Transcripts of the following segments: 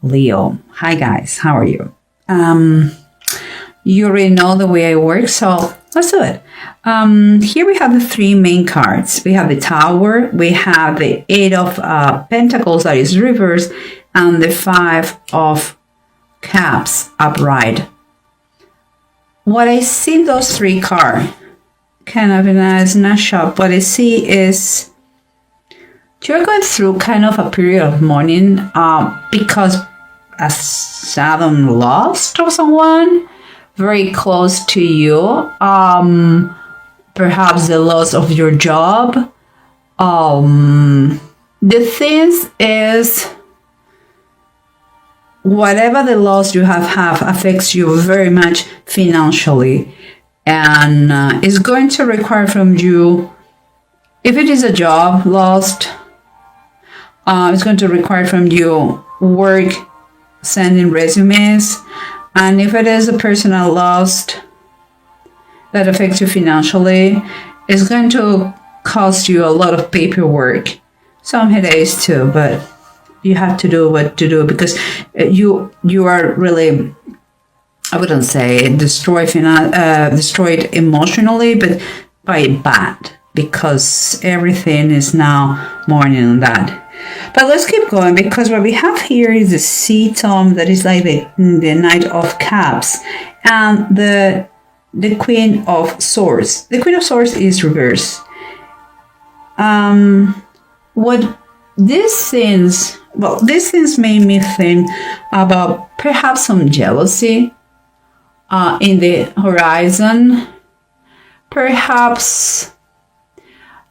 Leo. Hi guys, how are you? You already know the way I work, so let's do it. Here we have the three main cards. We have the Tower, we have the Eight of Pentacles, that is reverse, and the Five of Cups upright. What I see in those three cards, kind of in a snapshot, what I see is you're going through kind of a period of mourning because a sudden loss of someone very close to you, perhaps the loss of your job. The thing is, whatever the loss you have affects you very much financially, and is going to require from you, if it is a job lost, it's going to require from you work, sending resumes, and if it is a personal loss that affects you financially, it's going to cost you a lot of paperwork, some headaches too, but you have to do what to do because you are really, I wouldn't say destroyed emotionally, but by bad, because everything is now mourning on that. But let's keep going, because what we have here is the Sea Tome, that is like the Knight of Cups, and the Queen of Swords. The Queen of Swords is reverse. What these things made me think about perhaps some jealousy in the horizon. Perhaps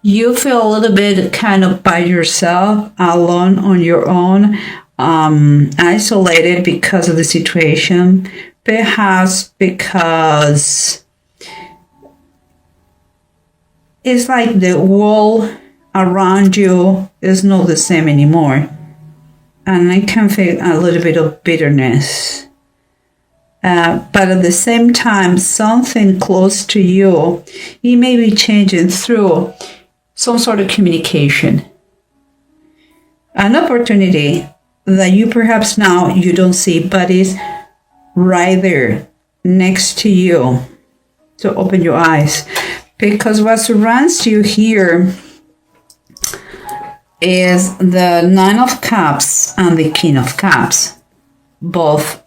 you feel a little bit kind of by yourself, alone on your own, isolated because of the situation. Perhaps because it's like the world around you is not the same anymore. And I can feel a little bit of bitterness. But at the same time, something close to you, it may be changing through some sort of communication. An opportunity that you perhaps now you don't see, but is right there next to you. So open your eyes, because what surrounds you here is the Nine of Cups and the King of Cups, both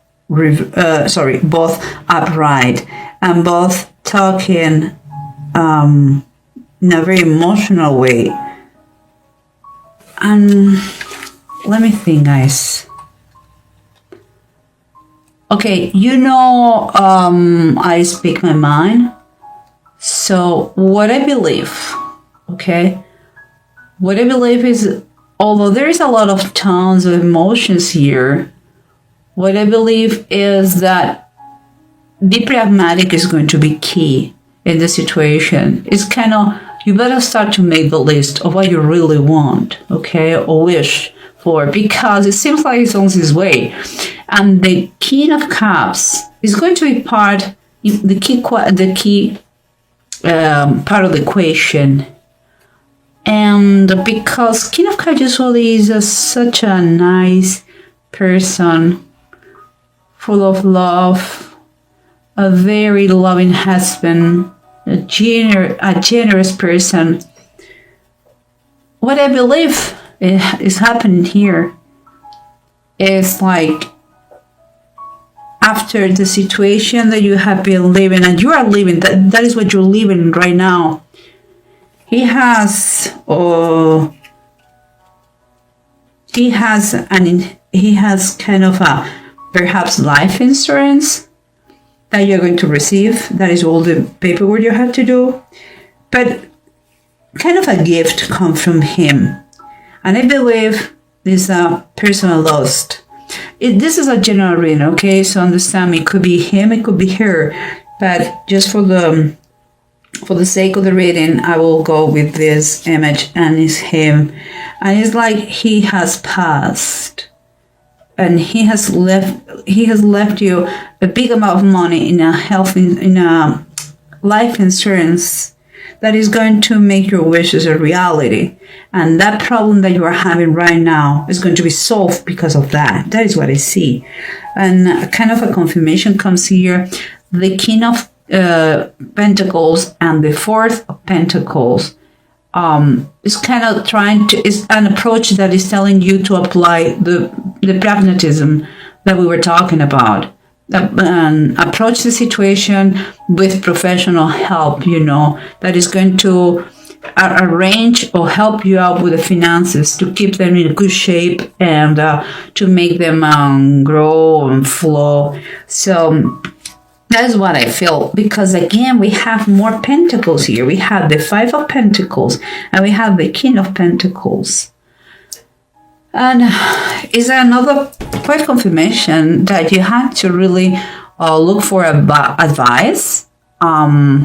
upright, and both talking in a very emotional way. And let me think, guys. Okay, I speak my mind. So what I believe, what I believe is, although there is a lot of tones of emotions here, what I believe is that be pragmatic is going to be key in the situation. It's kind of, you better start to make the list of what you really want, or wish for, because it seems like it's on its way. And the King of Cups is going to be the key part of the equation. And because King of Cups usually is such a nice person, full of love, a very loving husband, a generous person. What I believe is happening here is like, after the situation that you have been living, and you are living, that is what you're living right now. He has kind of a perhaps life insurance that you're going to receive. That is all the paperwork you have to do. But kind of a gift comes from him. And I believe this person lost. This is a general reading, so understand me. It could be him, it could be her. But just for the sake of the reading, I will go with this image, and it's him. And it's like he has passed. And he has left you a big amount of money in a life insurance that is going to make your wishes a reality. And that problem that you are having right now is going to be solved because of that. That is what I see. And kind of a confirmation comes here. The King of Pentacles and the Fourth of Pentacles is kind of is an approach that is telling you to apply the pragmatism that we were talking about. Approach the situation with professional help, that is going to arrange or help you out with the finances to keep them in good shape and to make them grow and flow. So that's what I feel, because again, we have more pentacles here. We have the Five of Pentacles and we have the King of Pentacles. And is another quite confirmation that you have to really look for advice about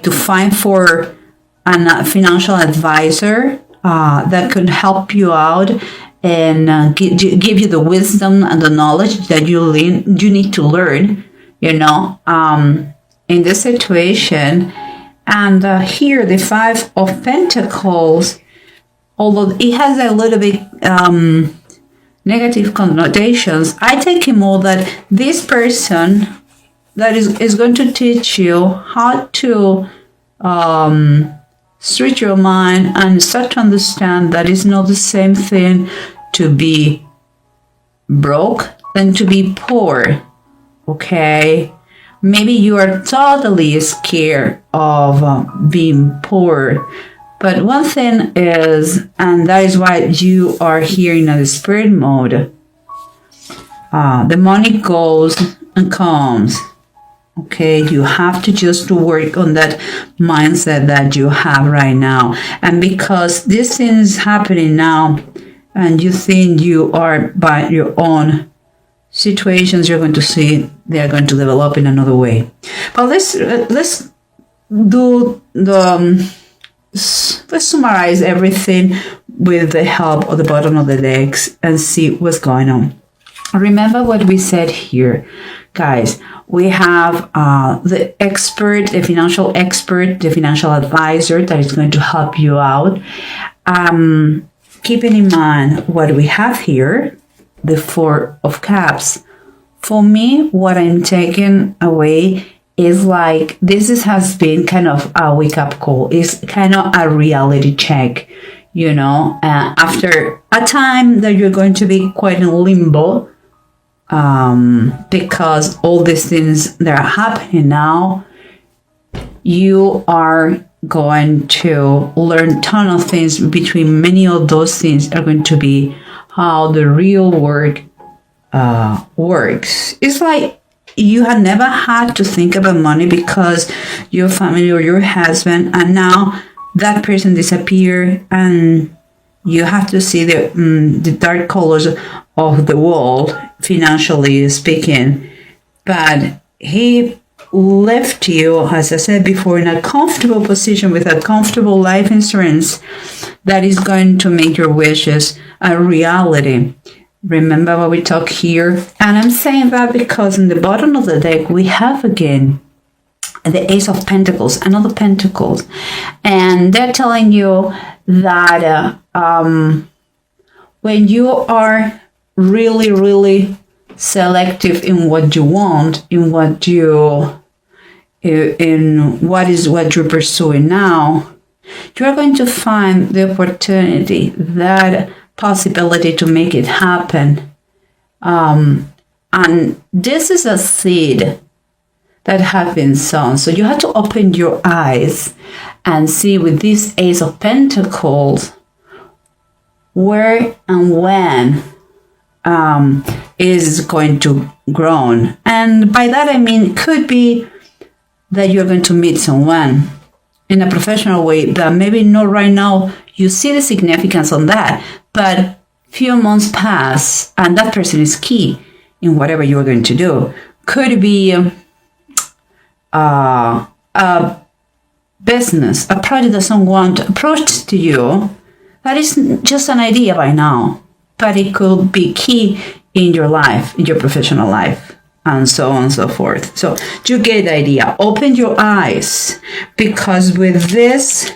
to find for a financial advisor that could help you out and give you the wisdom and the knowledge that you need to learn, in this situation. And here, the Five of Pentacles, although it has a little bit negative connotations, I take it more that this person that is going to teach you how to switch your mind and start to understand that it's not the same thing to be broke than to be poor. Okay? Maybe you are totally scared of being poor. But one thing is, and that is why you are here in a spirit mode, the money goes and comes. Okay, you have to just work on that mindset that you have right now. And because this thing is happening now, and you think you are by your own situations, you're going to see they are going to develop in another way. But let's do the let's summarize everything with the help of the bottom of the decks and see what's going on. Remember what we said here, guys. We have the expert, the financial expert, the financial advisor that is going to help you out. Keeping in mind what we have here, the Four of Cups. For me, what I'm taking away is like has been kind of a wake-up call. It's kind of a reality check, after a time that you're going to be quite in limbo, because all these things that are happening now, you are going to learn a ton of things. Between many of those things are going to be how the real work works. It's like you had never had to think about money because your family or your husband, and now that person disappeared, and you have to see the dark colors of the world, financially speaking. But he left you, as I said before, in a comfortable position with a comfortable life insurance that is going to make your wishes a reality. Remember what we talk here? And I'm saying that because in the bottom of the deck, we have again the Ace of Pentacles, another Pentacles. And they're telling you that when you are really, really selective in what you want, in what you're pursuing now, you are going to find the opportunity, that possibility to make it happen. And this is a seed that have been sown. So you have to open your eyes and see with this Ace of Pentacles where and when is going to grow. And by that I mean, it could be that you're going to meet someone in a professional way that maybe not right now you see the significance on that, but few months pass and that person is key in whatever you're going to do. Could be a business, a project that someone approached to you that is just an idea by now, but it could be key in your life, in your professional life. and so on and so forth. So you get the idea. Open your eyes, because with this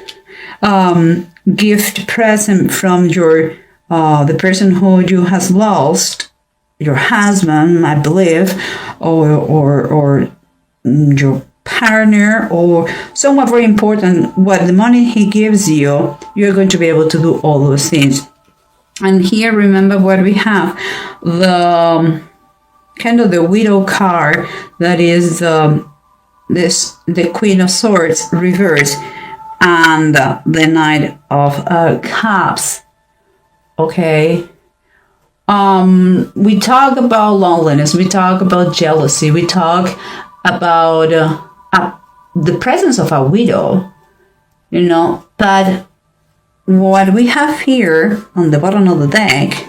gift present from your the person who you has lost, your husband, I believe, or your partner, or someone very important, what the money he gives you, you're going to be able to do all those things. And here, remember what we have, the kind of the widow card, that is the Queen of Swords reverse, and the Knight of Cups. Okay. We talk about loneliness, we talk about jealousy, we talk about the presence of a widow, but what we have here on the bottom of the deck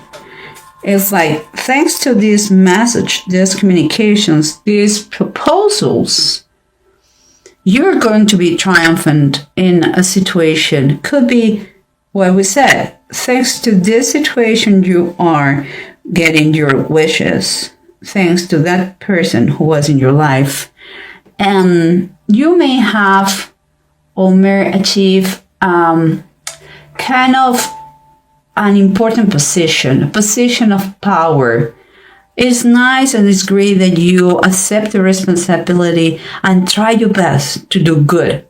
is like, thanks to this message, these communications, these proposals, you're going to be triumphant in a situation. Could be what we said. Thanks to this situation, you are getting your wishes. Thanks to that person who was in your life. And you may have or may achieve kind of an important position, a position of power. It's nice and it's great that you accept the responsibility and try your best to do good.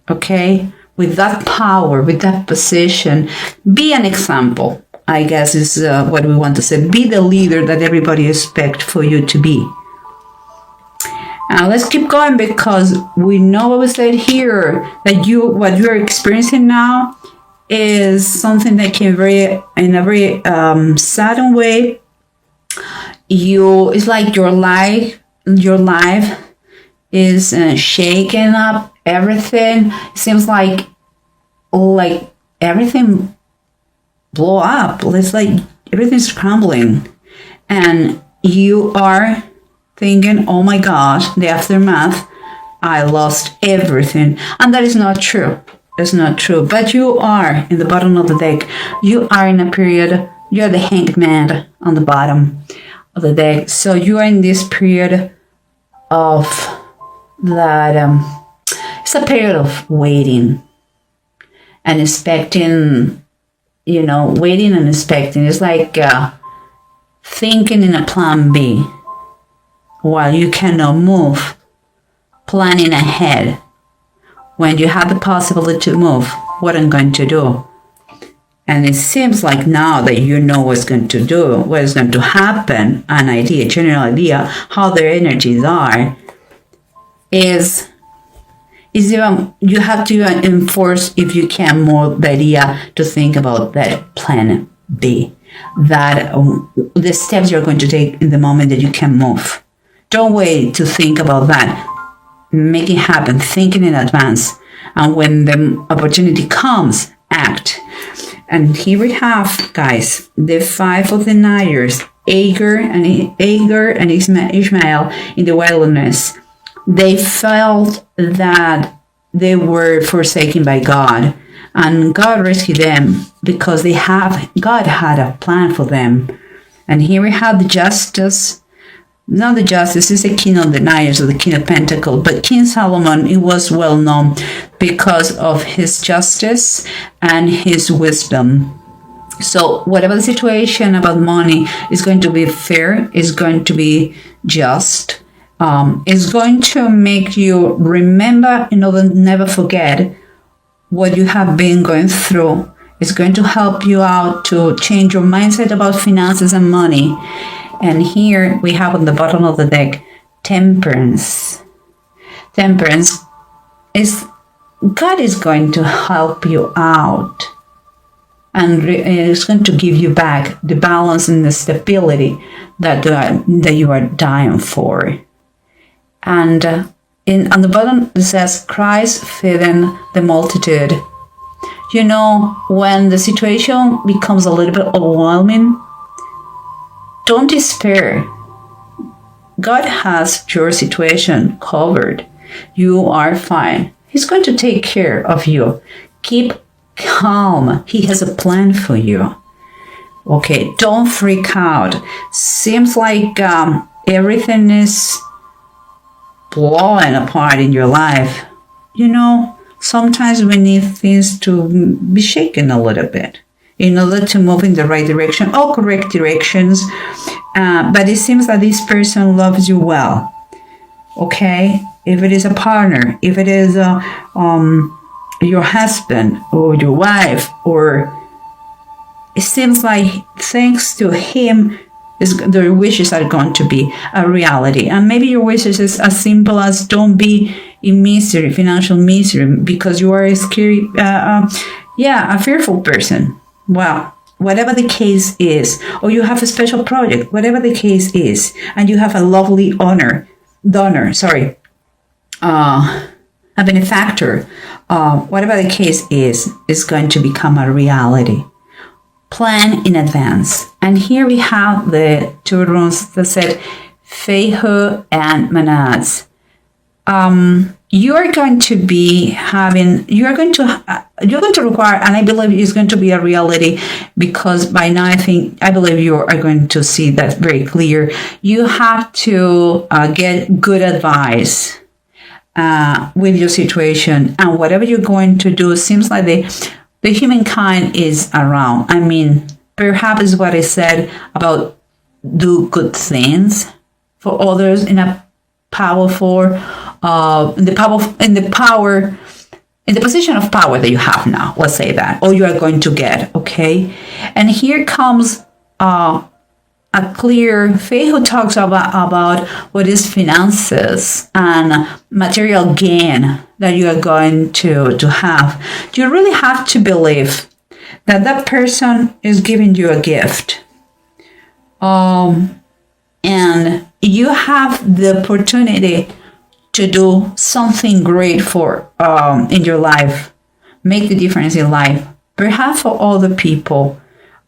Okay? With that power, with that position, be an example, I guess is what we want to say. Be the leader that everybody expects for you to be. Now let's keep going, because we know what we said here, that what you're experiencing now is something that came in a very sudden way. It's like your life is shaking up everything. It seems like everything blow up. It's like everything's crumbling, and you are thinking, oh my gosh, the aftermath, I lost everything. And that is not true. It's not true. But you are in the bottom of the deck. You are in a period, you're the hanged man on the bottom of the deck. So you are in this period of that, it's a period of waiting and expecting, waiting and expecting. It's like thinking in a plan B while you cannot move, planning ahead. When you have the possibility to move, what I'm going to do. And it seems like now that you know what's going to do, what is going to happen, an idea, general idea, how their energies are, is even, you have to enforce, if you can, more the idea to think about that plan B, that the steps you're going to take in the moment that you can move. Don't wait to think about that. Make it happen, thinking in advance, and when the opportunity comes, act. And here we have, guys, the 5 of the Knights, Agar and Ishmael in the wilderness. They felt that they were forsaken by God, and God rescued them because God had a plan for them. And here we have the justice. Not the justice, is the king of the Knights, or the king of Pentacles, but King Solomon, it was well known because of his justice and his wisdom. So whatever the situation about money is going to be fair, is going to be just, is going to make you remember, never forget what you have been going through. It's going to help you out to change your mindset about finances and money. And here we have on the bottom of the deck, Temperance. Temperance is, God is going to help you out. And it's going to give you back the balance and the stability that you are dying for. And on the bottom it says, Christ feeding the multitude. When the situation becomes a little bit overwhelming, don't despair. God has your situation covered. You are fine. He's going to take care of you. Keep calm. He has a plan for you. Okay, don't freak out. Seems like everything is blowing apart in your life, sometimes we need things to be shaken a little bit in order to move in the right direction or correct directions. But it seems that this person loves you well. Okay? If it is a partner, if it is your husband or your wife, or it seems like thanks to him, their wishes are going to be a reality. And maybe your wishes is as simple as don't be in misery, financial misery, because you are a scary, a fearful person. Well, whatever the case is, or you have a special project, whatever the case is, and you have a lovely a benefactor, whatever the case is going to become a reality. Plan in advance. And here we have the two runes that said Feihu and Manaz. You're going to require, and I believe it's going to be a reality, because by now I believe you are going to see that very clear. You have to get good advice with your situation, and whatever you're going to do, seems like the humankind is around. I mean, perhaps what I said about do good things for others in a powerful, in the position of power that you have now, let's say that, or you are going to get, okay? And here comes a clear faith who talks about what is finances and material gain that you are going to have. You really have to believe that person is giving you a gift. And you have the opportunity to do something great for in your life, make the difference in life, perhaps for other people.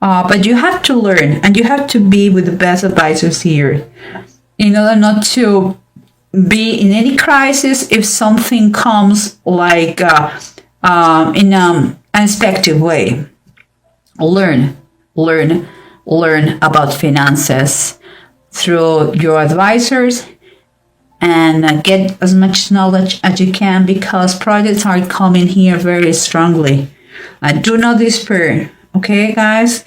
But you have to learn, and you have to be with the best advisors here in order not to be in any crisis if something comes like in an unexpected way. Learn about finances through your advisors, and get as much knowledge as you can, because projects are coming here very strongly. Do not despair. Okay, guys?